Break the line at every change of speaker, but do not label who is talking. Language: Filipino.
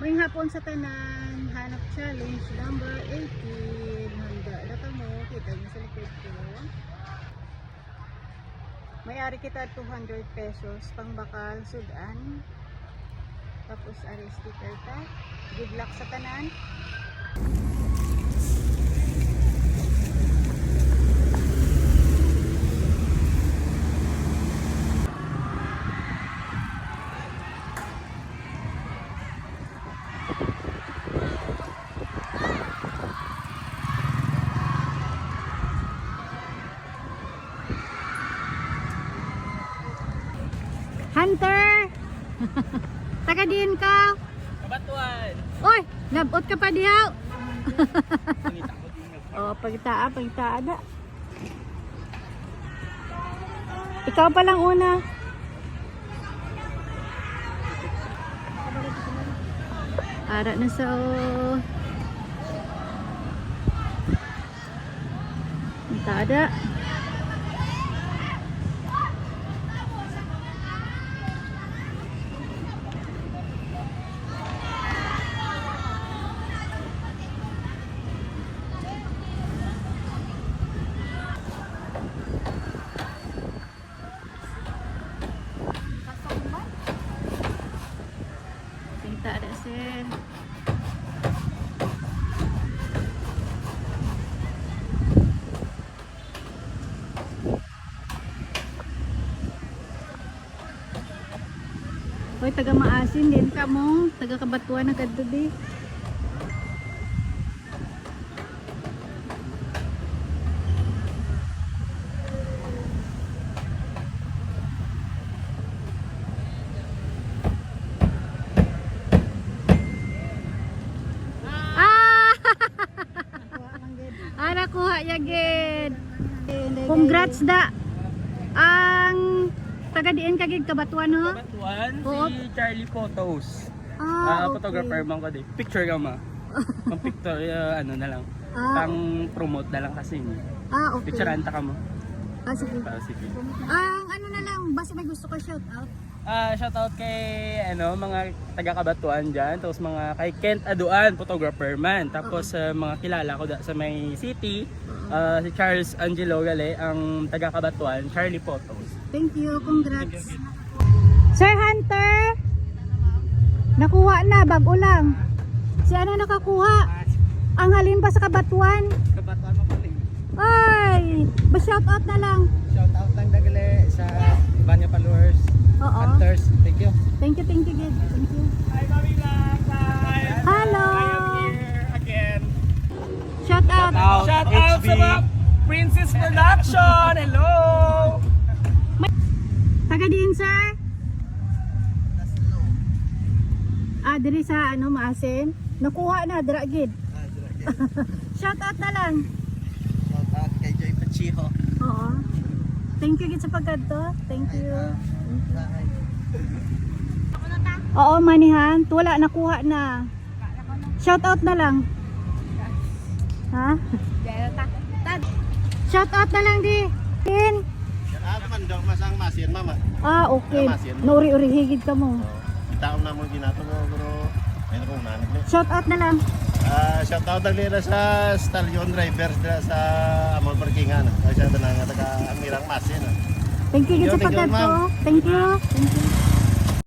May hapon sa tanan, hanap challenge number 18. Handa na ka mo, kita niyo sa likod ko. May-ari kita 200 pesos, pang bakal, sudan. Tapos ari sticker ta. Good luck sa tanan. Hunter! Taga din ka?
Kabatuan!
Oy! Labot ka pa dihaw! Oh, pagitaa na. Ikaw pa lang una. Ara na sa Pagitaa. Tak ada sel. Hoy, taga Maasin din ka mo, taga Kabatuan na kadto di. Nakuha ya gid. Congrats da. Ang taga diin ka gid Kabatuan ho?
Kabatuan,
Oo.
si Charlie Photos.
Okay.
Photographer man ko di. Picture ka ma. Ang picture, ano na lang. Pang promote na lang kasi.
Okay.
Picturean ta ka mo.
Sige.
Sige.
Ang ano na lang, basta may gusto ka shout out.
Shoutout kay mga taga Kabatuan diyan, tapos mga kay Kent Aduan, photographer man. Tapos mga kilala ko sa may city, si Charles Angelo Gale, ang taga Kabatuan, Charlie Photos.
Thank you, congrats. Sir Hunter, nakuha na, bago lang. Si ano nakakuha? Ang halin pa sa Kabatuan.
Kabatuan mo pala.
Ay, ba-shout out na lang.
Shoutout lang dagale sa iba niya followers.
Oo.
Hunters, thank you.
Thank you, good. Thank you.
Hi, Mami Vlog! Hi!
Hello!
I am here again.
Shout out.
Shout out sa mga Princess Production! Hello!
Taga din, sir? Diri sa Maasin. Nakuha na, dragid. Shout out na lang.
Shout out kay Joy Pachiho.
Oo. Thank you gid sa pagkadto. Thank you. Oo, manihan. Wala, nakuha na. Shout out na lang. Ha? Shout out na lang di. Din.
Man daw masang masin mama.
Okay. Nauri-uri higid ka mo.
Taon na mo ginato mo bro. Ayun ko nanig ni.
Shout out na lang.
Shout out dali sa stallion drivers dira sa among parkingan. Ay siya taga Amirang Masin.
Thank you gid sa
Thank you,
pagkadto.
ma'am.
Thank you.